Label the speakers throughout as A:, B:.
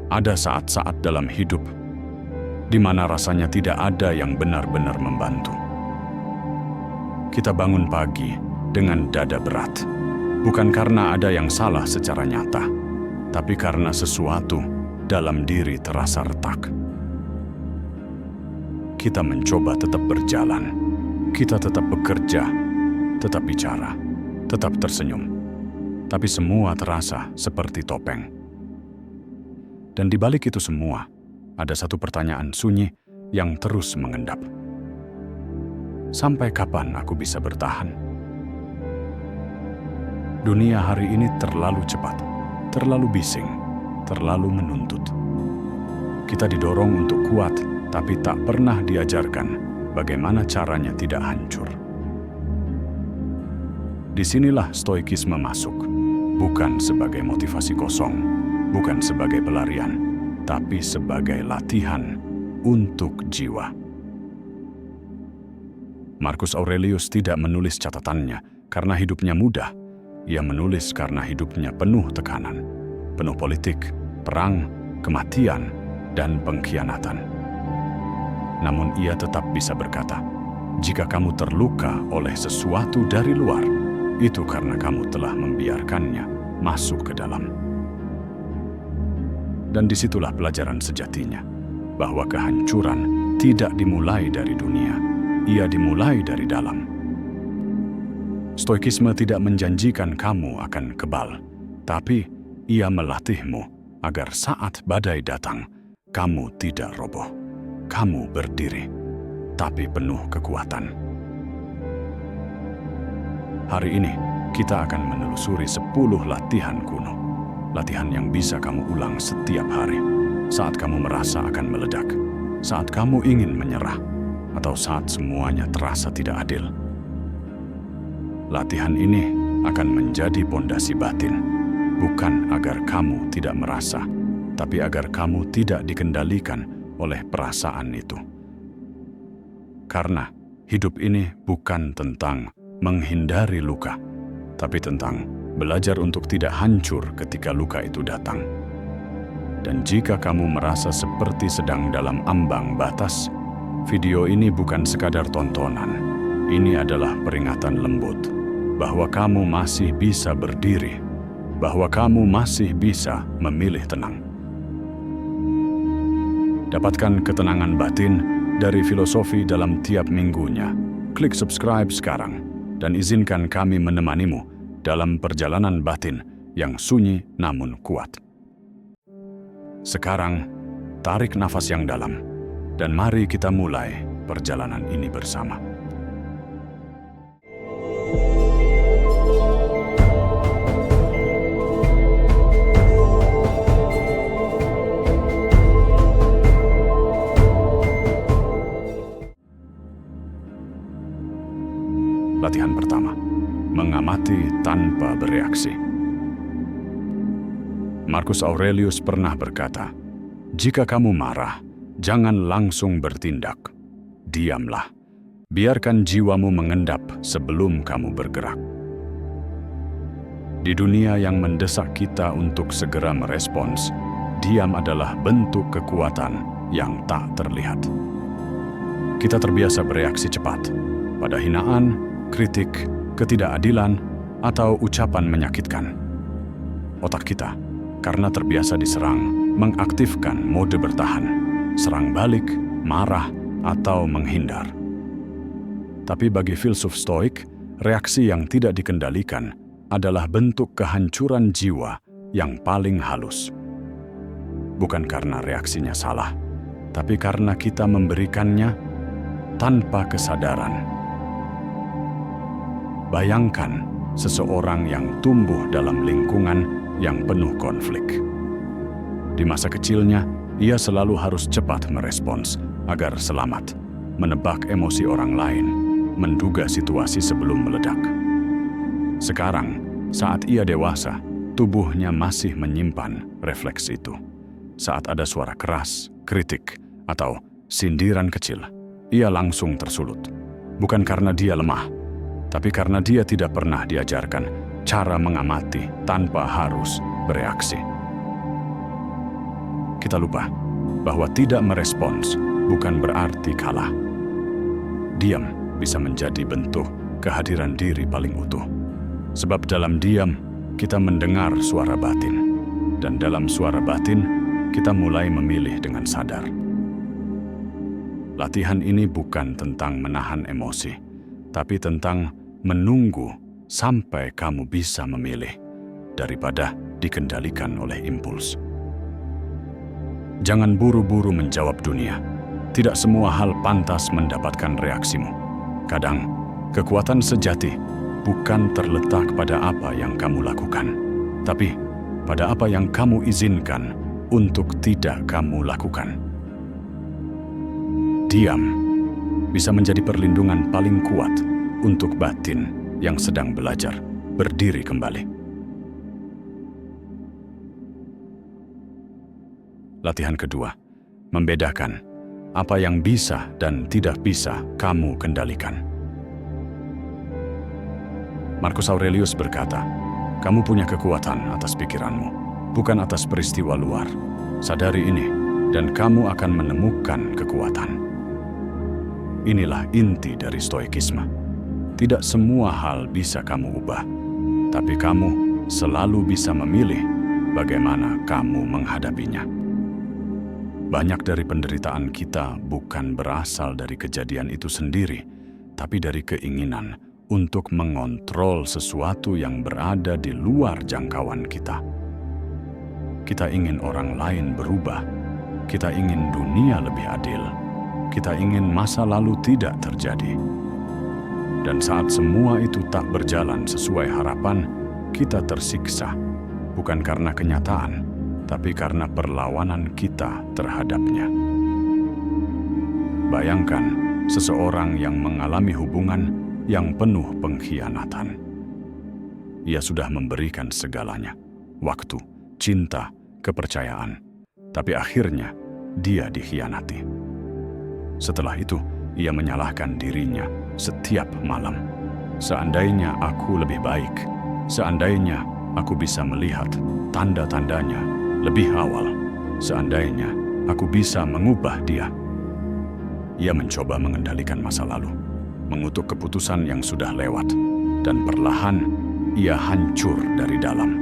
A: Ada saat-saat dalam hidup di mana rasanya tidak ada yang benar-benar membantu. Kita bangun pagi dengan dada berat, bukan karena ada yang salah secara nyata, tapi karena sesuatu dalam diri terasa retak. Kita mencoba tetap berjalan, kita tetap bekerja, tetap bicara, tetap tersenyum, tapi semua terasa seperti topeng. Dan di balik itu semua, ada satu pertanyaan sunyi yang terus mengendap. Sampai kapan aku bisa bertahan? Dunia hari ini terlalu cepat, terlalu bising, terlalu menuntut. Kita didorong untuk kuat, tapi tak pernah diajarkan bagaimana caranya tidak hancur. Disinilah stoikisme masuk, bukan sebagai motivasi kosong, bukan sebagai pelarian, tapi sebagai latihan untuk jiwa. Marcus Aurelius tidak menulis catatannya karena hidupnya mudah. Ia menulis karena hidupnya penuh tekanan, penuh politik, perang, kematian, dan pengkhianatan. Namun ia tetap bisa berkata, jika kamu terluka oleh sesuatu dari luar, itu karena kamu telah membiarkannya masuk ke dalam. Dan disitulah pelajaran sejatinya, bahwa kehancuran tidak dimulai dari dunia, ia dimulai dari dalam. Stoikisme tidak menjanjikan kamu akan kebal, tapi ia melatihmu agar saat badai datang, kamu tidak roboh. Kamu berdiri, tapi penuh kekuatan. Hari ini, kita akan menelusuri 10 latihan kuno. Latihan yang bisa kamu ulang setiap hari, saat kamu merasa akan meledak, saat kamu ingin menyerah, atau saat semuanya terasa tidak adil. Latihan ini akan menjadi pondasi batin, bukan agar kamu tidak merasa, tapi agar kamu tidak dikendalikan oleh perasaan itu. Karena hidup ini bukan tentang menghindari luka, tapi tentang belajar untuk tidak hancur ketika luka itu datang. Dan jika kamu merasa seperti sedang dalam ambang batas, video ini bukan sekadar tontonan. Ini adalah peringatan lembut bahwa kamu masih bisa berdiri, bahwa kamu masih bisa memilih tenang. Dapatkan ketenangan batin dari filosofi dalam tiap minggunya. Klik subscribe sekarang dan izinkan kami menemanimu dalam perjalanan batin yang sunyi namun kuat. Sekarang, tarik nafas yang dalam, dan mari kita mulai perjalanan ini bersama. Latihan pertama, mengamati tanpa bereaksi. Marcus Aurelius pernah berkata, jika kamu marah, jangan langsung bertindak. Diamlah. Biarkan jiwamu mengendap sebelum kamu bergerak. Di dunia yang mendesak kita untuk segera merespons, diam adalah bentuk kekuatan yang tak terlihat. Kita terbiasa bereaksi cepat pada hinaan, kritik, ketidakadilan, atau ucapan menyakitkan. Otak kita, karena terbiasa diserang, mengaktifkan mode bertahan, serang balik, marah, atau menghindar. Tapi bagi filsuf Stoik, reaksi yang tidak dikendalikan adalah bentuk kehancuran jiwa yang paling halus. Bukan karena reaksinya salah, tapi karena kita memberikannya tanpa kesadaran. Bayangkan seseorang yang tumbuh dalam lingkungan yang penuh konflik. Di masa kecilnya, ia selalu harus cepat merespons agar selamat, menebak emosi orang lain, menduga situasi sebelum meledak. Sekarang, saat ia dewasa, tubuhnya masih menyimpan refleks itu. Saat ada suara keras, kritik, atau sindiran kecil, ia langsung tersulut. Bukan karena dia lemah, tapi karena dia tidak pernah diajarkan cara mengamati tanpa harus bereaksi. kita lupa bahwa tidak merespons bukan berarti kalah. Diam bisa menjadi bentuk kehadiran diri paling utuh. Sebab dalam diam, kita mendengar suara batin. Dan dalam suara batin, kita mulai memilih dengan sadar. Latihan ini bukan tentang menahan emosi, tapi tentang menunggu sampai kamu bisa memilih daripada dikendalikan oleh impuls. Jangan buru-buru menjawab dunia. Tidak semua hal pantas mendapatkan reaksimu. Kadang, kekuatan sejati bukan terletak pada apa yang kamu lakukan, tapi pada apa yang kamu izinkan untuk tidak kamu lakukan. Diam bisa menjadi perlindungan paling kuat untuk batin yang sedang belajar berdiri kembali. Latihan kedua, membedakan apa yang bisa dan tidak bisa kamu kendalikan. Marcus Aurelius berkata, kamu punya kekuatan atas pikiranmu, bukan atas peristiwa luar. Sadari ini, dan kamu akan menemukan kekuatan. Inilah inti dari stoikisme. Tidak semua hal bisa kamu ubah, tapi kamu selalu bisa memilih bagaimana kamu menghadapinya. Banyak dari penderitaan kita bukan berasal dari kejadian itu sendiri, tapi dari keinginan untuk mengontrol sesuatu yang berada di luar jangkauan kita. Kita ingin orang lain berubah, kita ingin dunia lebih adil, kita ingin masa lalu tidak terjadi. Dan saat semua itu tak berjalan sesuai harapan, kita tersiksa, bukan karena kenyataan, tapi karena perlawanan kita terhadapnya. Bayangkan seseorang yang mengalami hubungan yang penuh pengkhianatan. Ia sudah memberikan segalanya, waktu, cinta, kepercayaan, tapi akhirnya dia dikhianati. Setelah itu, ia menyalahkan dirinya setiap malam. Seandainya aku lebih baik, seandainya aku bisa melihat tanda-tandanya lebih awal, seandainya aku bisa mengubah dia. Ia mencoba mengendalikan masa lalu, mengutuk keputusan yang sudah lewat, dan perlahan ia hancur dari dalam.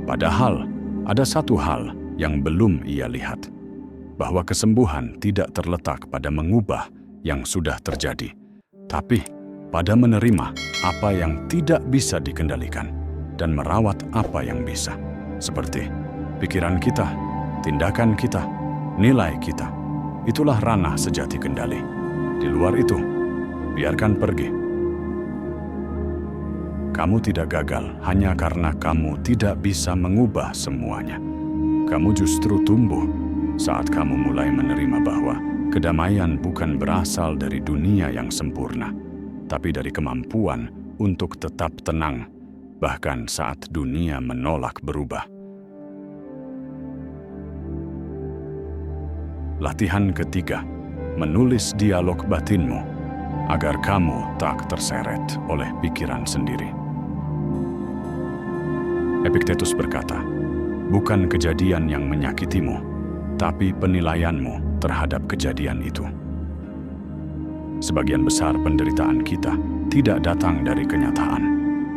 A: Padahal ada satu hal yang belum ia lihat, bahwa kesembuhan tidak terletak pada mengubah yang sudah terjadi, tapi pada menerima apa yang tidak bisa dikendalikan dan merawat apa yang bisa, seperti pikiran kita, tindakan kita, nilai kita. Itulah ranah sejati kendali. Di luar itu, biarkan pergi. Kamu tidak gagal hanya karena kamu tidak bisa mengubah semuanya. Kamu justru tumbuh saat kamu mulai menerima bahwa kedamaian bukan berasal dari dunia yang sempurna, tapi dari kemampuan untuk tetap tenang, bahkan saat dunia menolak berubah. Latihan ketiga, menulis dialog batinmu agar kamu tak terseret oleh pikiran sendiri. Epictetus berkata, bukan kejadian yang menyakitimu, tapi penilaianmu terhadap kejadian itu. Sebagian besar penderitaan kita tidak datang dari kenyataan,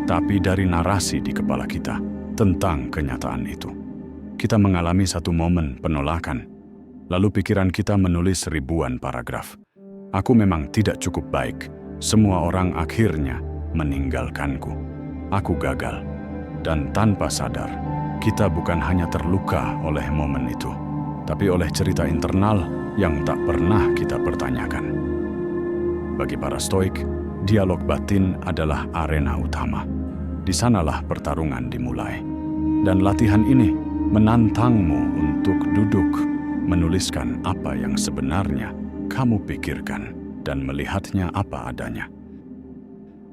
A: tapi dari narasi di kepala kita tentang kenyataan itu. Kita mengalami satu momen penolakan, lalu pikiran kita menulis ribuan paragraf. Aku memang tidak cukup baik, semua orang akhirnya meninggalkanku. Aku gagal. Dan tanpa sadar, kita bukan hanya terluka oleh momen itu, tapi oleh cerita internal yang tak pernah kita pertanyakan. Bagi para Stoik, dialog batin adalah arena utama. Di sanalah pertarungan dimulai. Dan latihan ini menantangmu untuk duduk, menuliskan apa yang sebenarnya kamu pikirkan dan melihatnya apa adanya.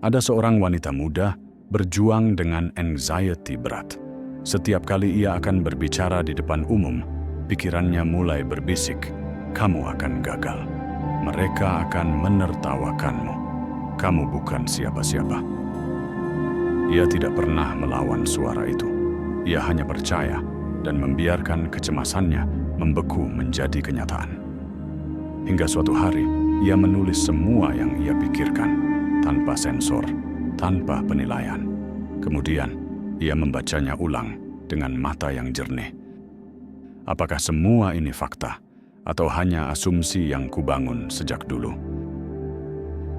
A: Ada seorang wanita muda berjuang dengan anxiety berat. Setiap kali ia akan berbicara di depan umum, pikirannya mulai berbisik, kamu akan gagal. Mereka akan menertawakanmu. Kamu bukan siapa-siapa. Ia tidak pernah melawan suara itu. Ia hanya percaya dan membiarkan kecemasannya membeku menjadi kenyataan. Hingga suatu hari, ia menulis semua yang ia pikirkan, tanpa sensor, tanpa penilaian. Kemudian, ia membacanya ulang dengan mata yang jernih. Apakah semua ini fakta, atau hanya asumsi yang kubangun sejak dulu?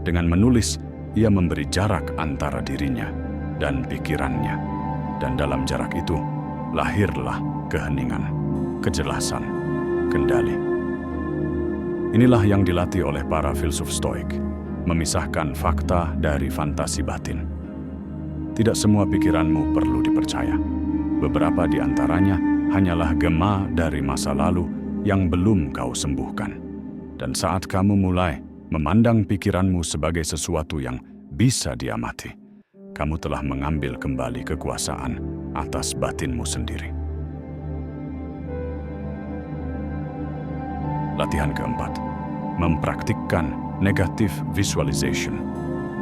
A: Dengan menulis, ia memberi jarak antara dirinya dan pikirannya, dan dalam jarak itu, lahirlah keheningan, kejelasan, kendali. Inilah yang dilatih oleh para filsuf Stoik, memisahkan fakta dari fantasi batin. Tidak semua pikiranmu perlu dipercaya. Beberapa di antaranya hanyalah gema dari masa lalu yang belum kau sembuhkan. Dan saat kamu mulai memandang pikiranmu sebagai sesuatu yang bisa diamati, kamu telah mengambil kembali kekuasaan atas batinmu sendiri. Latihan keempat, mempraktikkan negative visualization,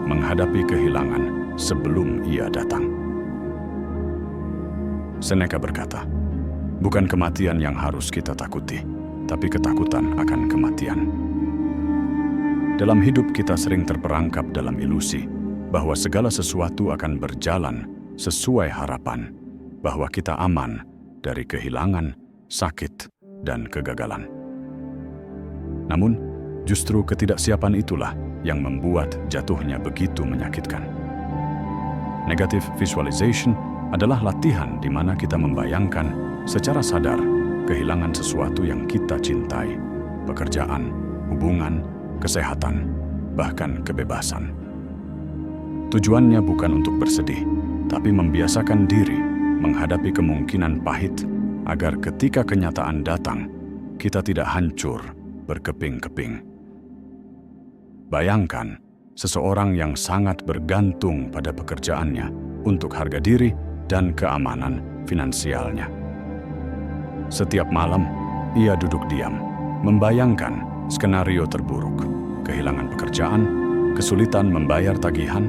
A: menghadapi kehilangan sebelum ia datang. Seneca berkata, bukan kematian yang harus kita takuti, tapi ketakutan akan kematian. Dalam hidup kita sering terperangkap dalam ilusi bahwa segala sesuatu akan berjalan sesuai harapan, bahwa kita aman dari kehilangan, sakit, dan kegagalan. Namun, justru ketidaksiapan itulah yang membuat jatuhnya begitu menyakitkan. Negative visualization adalah latihan di mana kita membayangkan secara sadar kehilangan sesuatu yang kita cintai, pekerjaan, hubungan, kesehatan, bahkan kebebasan. Tujuannya bukan untuk bersedih, tapi membiasakan diri menghadapi kemungkinan pahit agar ketika kenyataan datang, kita tidak hancur berkeping-keping. Bayangkan seseorang yang sangat bergantung pada pekerjaannya untuk harga diri dan keamanan finansialnya. Setiap malam, ia duduk diam, membayangkan skenario terburuk, kehilangan pekerjaan, kesulitan membayar tagihan,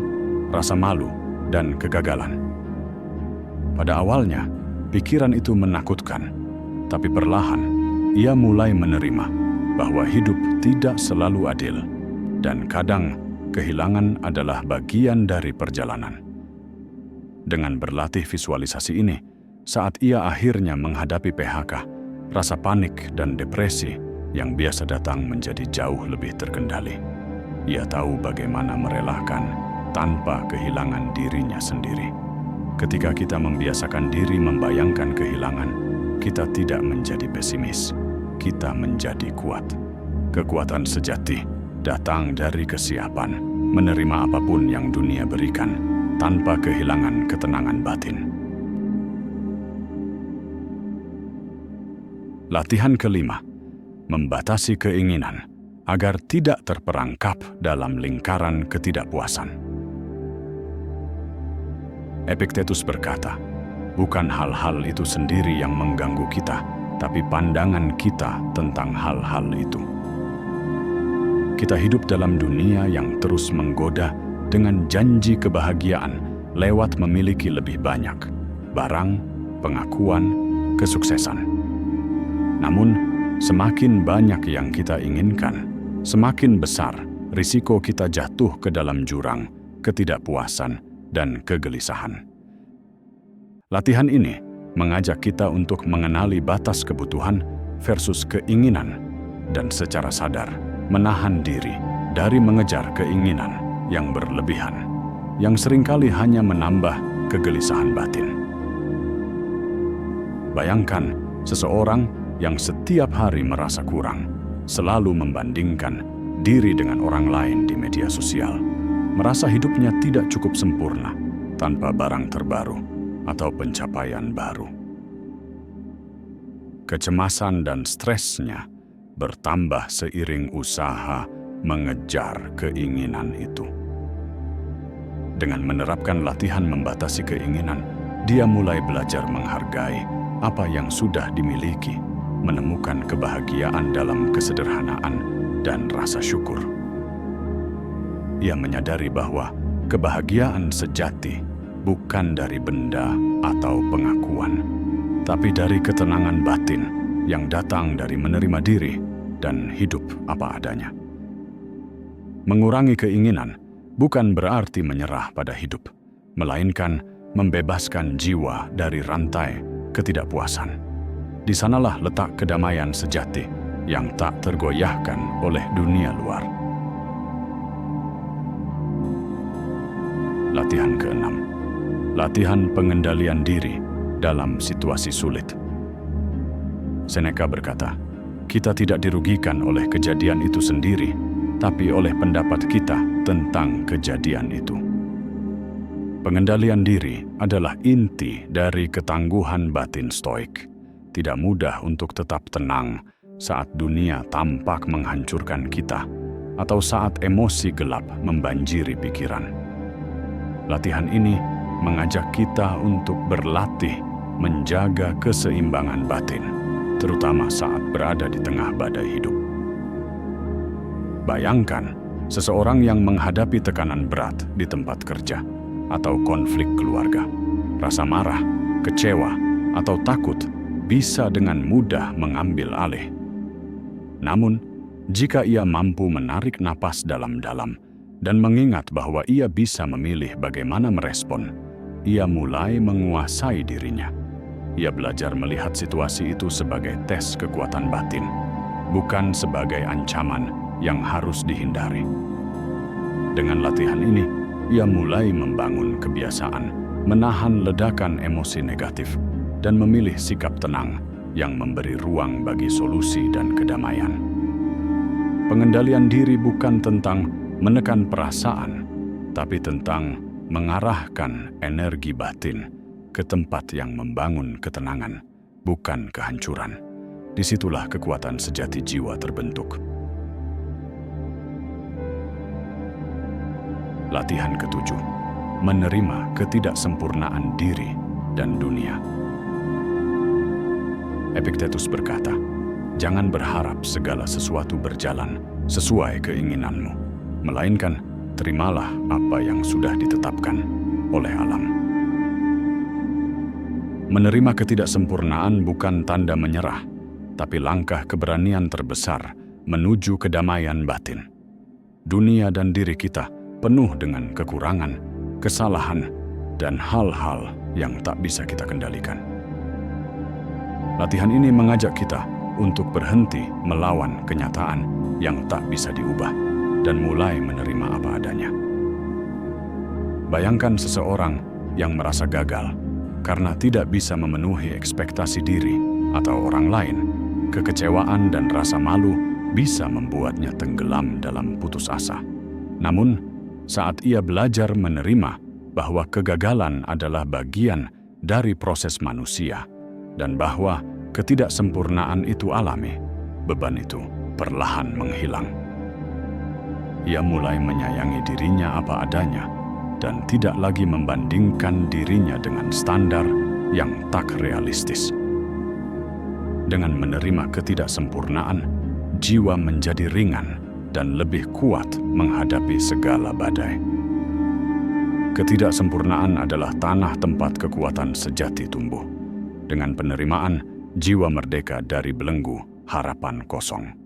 A: rasa malu, dan kegagalan. Pada awalnya, pikiran itu menakutkan, tapi perlahan ia mulai menerima bahwa hidup tidak selalu adil, dan kadang kehilangan adalah bagian dari perjalanan. Dengan berlatih visualisasi ini, saat ia akhirnya menghadapi PHK, rasa panik dan depresi yang biasa datang menjadi jauh lebih terkendali. Ia tahu bagaimana merelakan tanpa kehilangan dirinya sendiri. Ketika kita membiasakan diri membayangkan kehilangan, kita tidak menjadi pesimis. Kita menjadi kuat. Kekuatan sejati datang dari kesiapan menerima apapun yang dunia berikan tanpa kehilangan ketenangan batin. Latihan kelima, membatasi keinginan agar tidak terperangkap dalam lingkaran ketidakpuasan. Epictetus berkata, bukan hal-hal itu sendiri yang mengganggu kita, tapi pandangan kita tentang hal-hal itu. Kita hidup dalam dunia yang terus menggoda dengan janji kebahagiaan lewat memiliki lebih banyak barang, pengakuan, kesuksesan. Namun, semakin banyak yang kita inginkan, semakin besar risiko kita jatuh ke dalam jurang ketidakpuasan dan kegelisahan. Latihan ini mengajak kita untuk mengenali batas kebutuhan versus keinginan dan secara sadar menahan diri dari mengejar keinginan yang berlebihan, yang seringkali hanya menambah kegelisahan batin. Bayangkan seseorang yang setiap hari merasa kurang, selalu membandingkan diri dengan orang lain di media sosial, merasa hidupnya tidak cukup sempurna tanpa barang terbaru atau pencapaian baru. Kecemasan dan stresnya bertambah seiring usaha mengejar keinginan itu. Dengan menerapkan latihan membatasi keinginan, dia mulai belajar menghargai apa yang sudah dimiliki, menemukan kebahagiaan dalam kesederhanaan dan rasa syukur. Ia menyadari bahwa kebahagiaan sejati bukan dari benda atau pengakuan, tapi dari ketenangan batin yang datang dari menerima diri dan hidup apa adanya. Mengurangi keinginan bukan berarti menyerah pada hidup, melainkan membebaskan jiwa dari rantai ketidakpuasan. Di sanalah letak kedamaian sejati yang tak tergoyahkan oleh dunia luar. Latihan ke-6. Latihan pengendalian diri dalam situasi sulit. Seneca berkata, kita tidak dirugikan oleh kejadian itu sendiri, tapi oleh pendapat kita tentang kejadian itu. Pengendalian diri adalah inti dari ketangguhan batin stoik. Tidak mudah untuk tetap tenang saat dunia tampak menghancurkan kita atau saat emosi gelap membanjiri pikiran. Latihan ini mengajak kita untuk berlatih menjaga keseimbangan batin, terutama saat berada di tengah badai hidup. Bayangkan seseorang yang menghadapi tekanan berat di tempat kerja atau konflik keluarga. Rasa marah, kecewa, atau takut bisa dengan mudah mengambil alih. Namun, jika ia mampu menarik napas dalam-dalam dan mengingat bahwa ia bisa memilih bagaimana merespon, ia mulai menguasai dirinya. Ia belajar melihat situasi itu sebagai tes kekuatan batin, bukan sebagai ancaman yang harus dihindari. Dengan latihan ini, ia mulai membangun kebiasaan menahan ledakan emosi negatif dan memilih sikap tenang yang memberi ruang bagi solusi dan kedamaian. Pengendalian diri bukan tentang menekan perasaan, tapi tentang mengarahkan energi batin ke tempat yang membangun ketenangan, bukan kehancuran. Disitulah kekuatan sejati jiwa terbentuk. Latihan ke-7. Menerima ketidaksempurnaan diri dan dunia. Epictetus berkata, jangan berharap segala sesuatu berjalan sesuai keinginanmu, melainkan terimalah apa yang sudah ditetapkan oleh alam. Menerima ketidaksempurnaan bukan tanda menyerah, tapi langkah keberanian terbesar menuju kedamaian batin. Dunia dan diri kita penuh dengan kekurangan, kesalahan, dan hal-hal yang tak bisa kita kendalikan. Latihan ini mengajak kita untuk berhenti melawan kenyataan yang tak bisa diubah dan mulai menerima apa adanya. Bayangkan seseorang yang merasa gagal karena tidak bisa memenuhi ekspektasi diri atau orang lain. Kekecewaan dan rasa malu bisa membuatnya tenggelam dalam putus asa. Namun, saat ia belajar menerima bahwa kegagalan adalah bagian dari proses manusia dan bahwa ketidaksempurnaan itu alami, beban itu perlahan menghilang. Ia mulai menyayangi dirinya apa adanya dan tidak lagi membandingkan dirinya dengan standar yang tak realistis. Dengan menerima ketidaksempurnaan, jiwa menjadi ringan dan lebih kuat menghadapi segala badai. Ketidaksempurnaan adalah tanah tempat kekuatan sejati tumbuh. Dengan penerimaan, jiwa merdeka dari belenggu harapan kosong.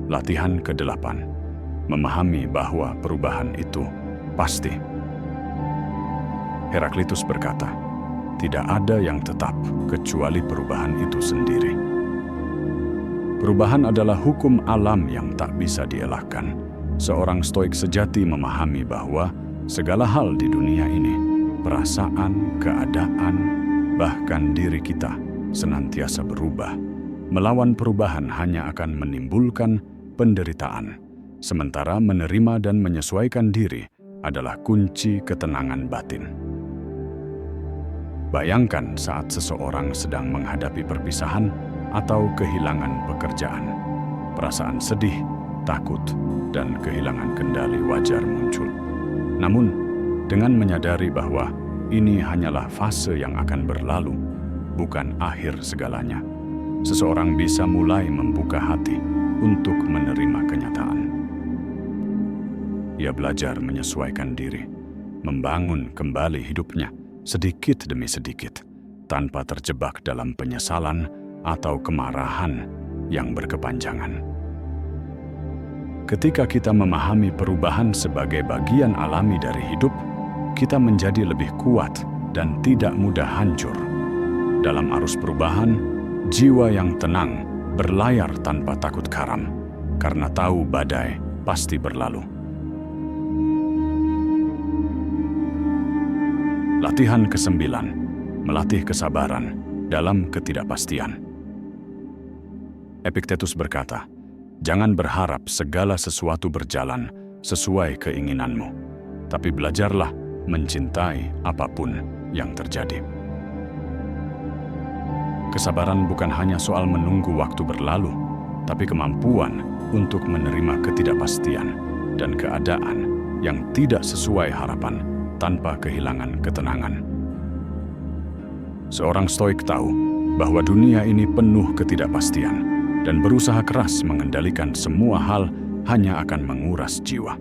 A: Latihan ke-8. Memahami bahwa perubahan itu pasti. Heraklitus berkata, tidak ada yang tetap kecuali perubahan itu sendiri. Perubahan adalah hukum alam yang tak bisa dielakkan. Seorang stoik sejati memahami bahwa segala hal di dunia ini, perasaan, keadaan, bahkan diri kita senantiasa berubah. Melawan perubahan hanya akan menimbulkan penderitaan, sementara menerima dan menyesuaikan diri adalah kunci ketenangan batin. Bayangkan saat seseorang sedang menghadapi perpisahan atau kehilangan pekerjaan. Perasaan sedih, takut, dan kehilangan kendali wajar muncul. Namun, dengan menyadari bahwa ini hanyalah fase yang akan berlalu, bukan akhir segalanya, seseorang bisa mulai membuka hati untuk menerima kenyataan. Ia belajar menyesuaikan diri, membangun kembali hidupnya sedikit demi sedikit, tanpa terjebak dalam penyesalan atau kemarahan yang berkepanjangan. Ketika kita memahami perubahan sebagai bagian alami dari hidup, kita menjadi lebih kuat dan tidak mudah hancur. Dalam arus perubahan, jiwa yang tenang berlayar tanpa takut karam, karena tahu badai pasti berlalu. Latihan ke-9, melatih kesabaran dalam ketidakpastian. Epiktetus berkata, "Jangan berharap segala sesuatu berjalan sesuai keinginanmu, tapi belajarlah mencintai apapun yang terjadi." Kesabaran bukan hanya soal menunggu waktu berlalu, tapi kemampuan untuk menerima ketidakpastian dan keadaan yang tidak sesuai harapan tanpa kehilangan ketenangan. Seorang Stoik tahu bahwa dunia ini penuh ketidakpastian dan berusaha keras mengendalikan semua hal hanya akan menguras jiwa.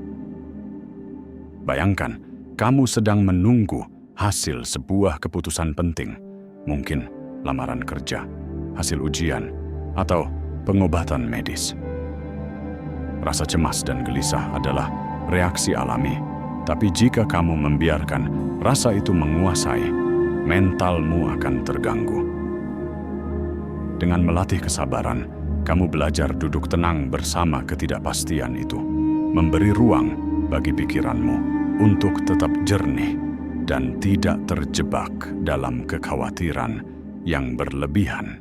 A: Bayangkan, kamu sedang menunggu hasil sebuah keputusan penting, mungkin lamaran kerja, hasil ujian, atau pengobatan medis. Rasa cemas dan gelisah adalah reaksi alami, tapi jika kamu membiarkan rasa itu menguasai, mentalmu akan terganggu. Dengan melatih kesabaran, kamu belajar duduk tenang bersama ketidakpastian itu, memberi ruang bagi pikiranmu untuk tetap jernih dan tidak terjebak dalam kekhawatiran yang berlebihan.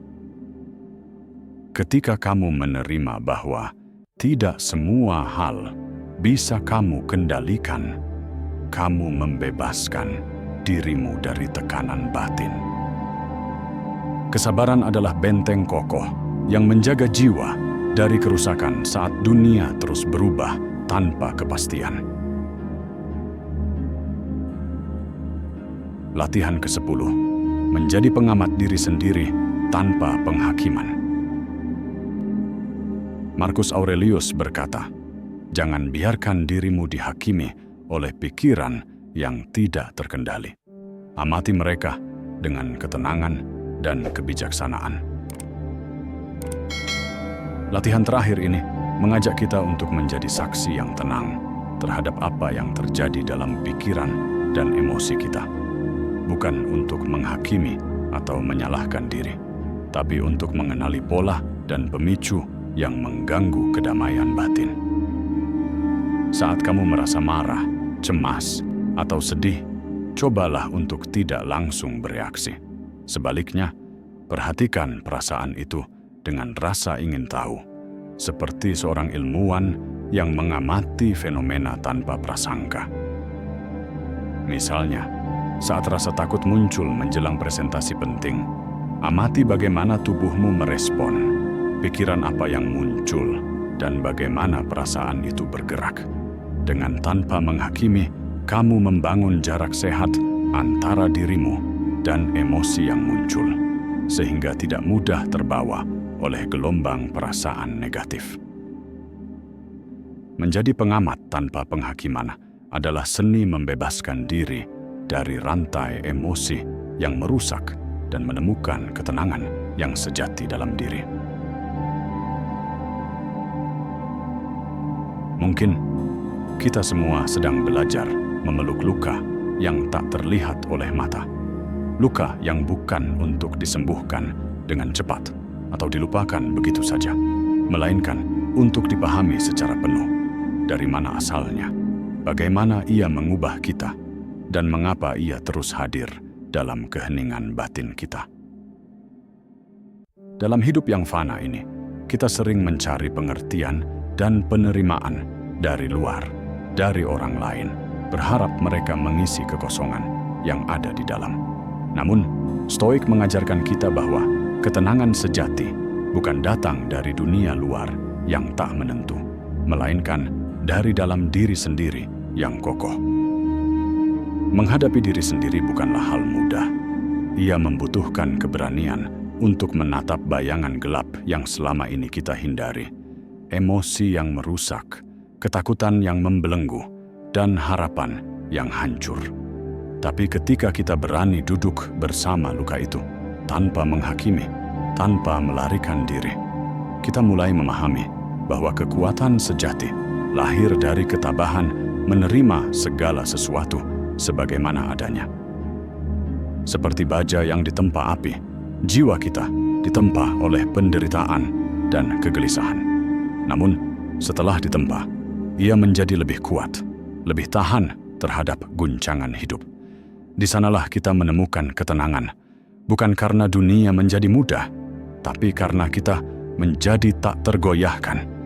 A: Ketika kamu menerima bahwa tidak semua hal bisa kamu kendalikan, kamu membebaskan dirimu dari tekanan batin. Kesabaran adalah benteng kokoh yang menjaga jiwa dari kerusakan saat dunia terus berubah tanpa kepastian. Latihan ke-10, menjadi pengamat diri sendiri tanpa penghakiman. Marcus Aurelius berkata, "Jangan biarkan dirimu dihakimi oleh pikiran yang tidak terkendali. Amati mereka dengan ketenangan dan kebijaksanaan." Latihan terakhir ini mengajak kita untuk menjadi saksi yang tenang terhadap apa yang terjadi dalam pikiran dan emosi kita. Bukan untuk menghakimi atau menyalahkan diri, tapi untuk mengenali pola dan pemicu yang mengganggu kedamaian batin. Saat kamu merasa marah, cemas, atau sedih, cobalah untuk tidak langsung bereaksi. Sebaliknya, perhatikan perasaan itu dengan rasa ingin tahu, seperti seorang ilmuwan yang mengamati fenomena tanpa prasangka. Misalnya, saat rasa takut muncul menjelang presentasi penting, amati bagaimana tubuhmu merespon, pikiran apa yang muncul, dan bagaimana perasaan itu bergerak. Dengan tanpa menghakimi, kamu membangun jarak sehat antara dirimu dan emosi yang muncul, sehingga tidak mudah terbawa oleh gelombang perasaan negatif. Menjadi pengamat tanpa penghakiman adalah seni membebaskan diri dari rantai emosi yang merusak dan menemukan ketenangan yang sejati dalam diri. Mungkin kita semua sedang belajar memeluk luka yang tak terlihat oleh mata. Luka yang bukan untuk disembuhkan dengan cepat atau dilupakan begitu saja, melainkan untuk dipahami secara penuh. Dari mana asalnya, bagaimana ia mengubah kita, dan mengapa ia terus hadir dalam keheningan batin kita. Dalam hidup yang fana ini, kita sering mencari pengertian dan penerimaan dari luar, dari orang lain, berharap mereka mengisi kekosongan yang ada di dalam. Namun, Stoik mengajarkan kita bahwa ketenangan sejati bukan datang dari dunia luar yang tak menentu, melainkan dari dalam diri sendiri yang kokoh. Menghadapi diri sendiri bukanlah hal mudah. Ia membutuhkan keberanian untuk menatap bayangan gelap yang selama ini kita hindari, emosi yang merusak, ketakutan yang membelenggu, dan harapan yang hancur. Tapi ketika kita berani duduk bersama luka itu, tanpa menghakimi, tanpa melarikan diri, kita mulai memahami bahwa kekuatan sejati lahir dari ketabahan menerima segala sesuatu sebagaimana adanya. Seperti baja yang ditempa api, jiwa kita ditempa oleh penderitaan dan kegelisahan. Namun, setelah ditempa, ia menjadi lebih kuat, lebih tahan terhadap guncangan hidup. Di sanalah kita menemukan ketenangan, bukan karena dunia menjadi mudah, tapi karena kita menjadi tak tergoyahkan.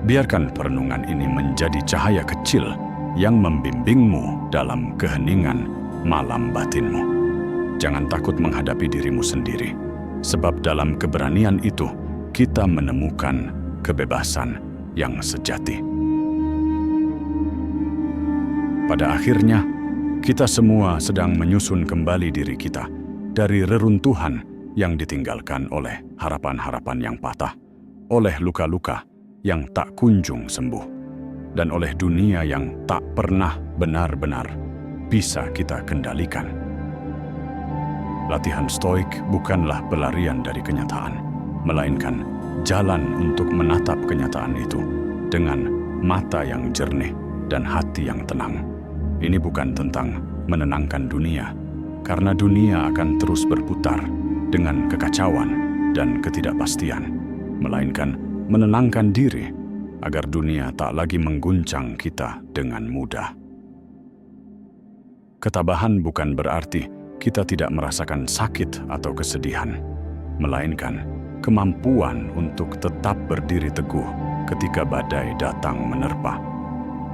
A: Biarkan perenungan ini menjadi cahaya kecil yang membimbingmu dalam keheningan malam batinmu. Jangan takut menghadapi dirimu sendiri, sebab dalam keberanian itu kita menemukan kebebasan yang sejati. Pada akhirnya, kita semua sedang menyusun kembali diri kita dari reruntuhan yang ditinggalkan oleh harapan-harapan yang patah, oleh luka-luka yang tak kunjung sembuh, dan oleh dunia yang tak pernah benar-benar bisa kita kendalikan. Latihan stoik bukanlah pelarian dari kenyataan, melainkan jalan untuk menatap kenyataan itu dengan mata yang jernih dan hati yang tenang. Ini bukan tentang menenangkan dunia, karena dunia akan terus berputar dengan kekacauan dan ketidakpastian, melainkan menenangkan diri agar dunia tak lagi mengguncang kita dengan mudah. Ketabahan bukan berarti kita tidak merasakan sakit atau kesedihan, melainkan kemampuan untuk tetap berdiri teguh ketika badai datang menerpa.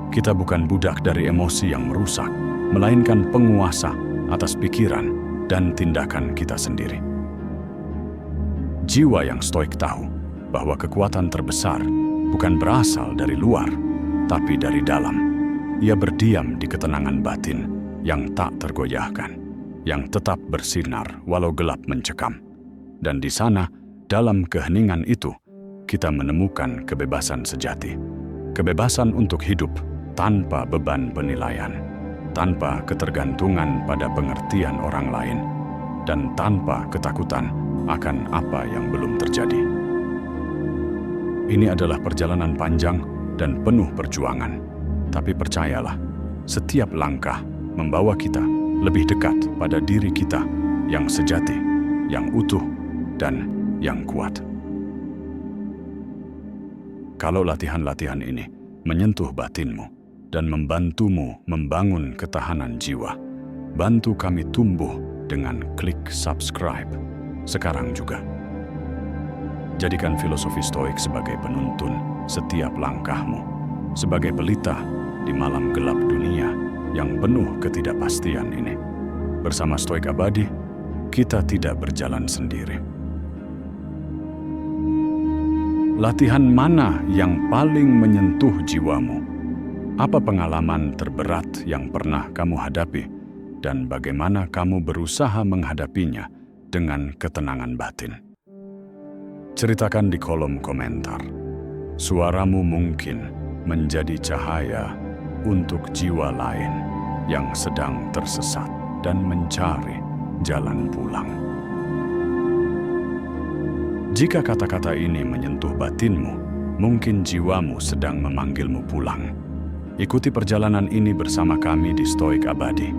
A: Kita bukan budak dari emosi yang merusak, melainkan penguasa atas pikiran dan tindakan kita sendiri. Jiwa yang stoik tahu bahwa kekuatan terbesar bukan berasal dari luar, tapi dari dalam. Ia berdiam di ketenangan batin yang tak tergoyahkan, yang tetap bersinar walau gelap mencekam. Dan di sana, dalam keheningan itu, kita menemukan kebebasan sejati. Kebebasan untuk hidup tanpa beban penilaian, tanpa ketergantungan pada pengertian orang lain, dan tanpa ketakutan akan apa yang belum terjadi. Ini adalah perjalanan panjang dan penuh perjuangan, tapi percayalah, setiap langkah membawa kita lebih dekat pada diri kita yang sejati, yang utuh, dan yang kuat. Kalau latihan-latihan ini menyentuh batinmu dan membantumu membangun ketahanan jiwa, bantu kami tumbuh dengan klik subscribe sekarang juga. Jadikan filosofi stoik sebagai penuntun setiap langkahmu, sebagai pelita di malam gelap dunia yang penuh ketidakpastian ini. Bersama Stoik Abadi, kita tidak berjalan sendiri. Latihan mana yang paling menyentuh jiwamu? Apa pengalaman terberat yang pernah kamu hadapi, dan bagaimana kamu berusaha menghadapinya dengan ketenangan batin? Ceritakan di kolom komentar. Suaramu mungkin menjadi cahaya untuk jiwa lain yang sedang tersesat dan mencari jalan pulang. Jika kata-kata ini menyentuh batinmu, mungkin jiwamu sedang memanggilmu pulang. Ikuti perjalanan ini bersama kami di Stoik Abadi,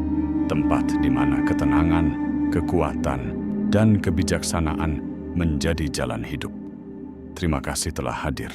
A: tempat di mana ketenangan, kekuatan, dan kebijaksanaan menjadi jalan hidup. Terima kasih telah hadir.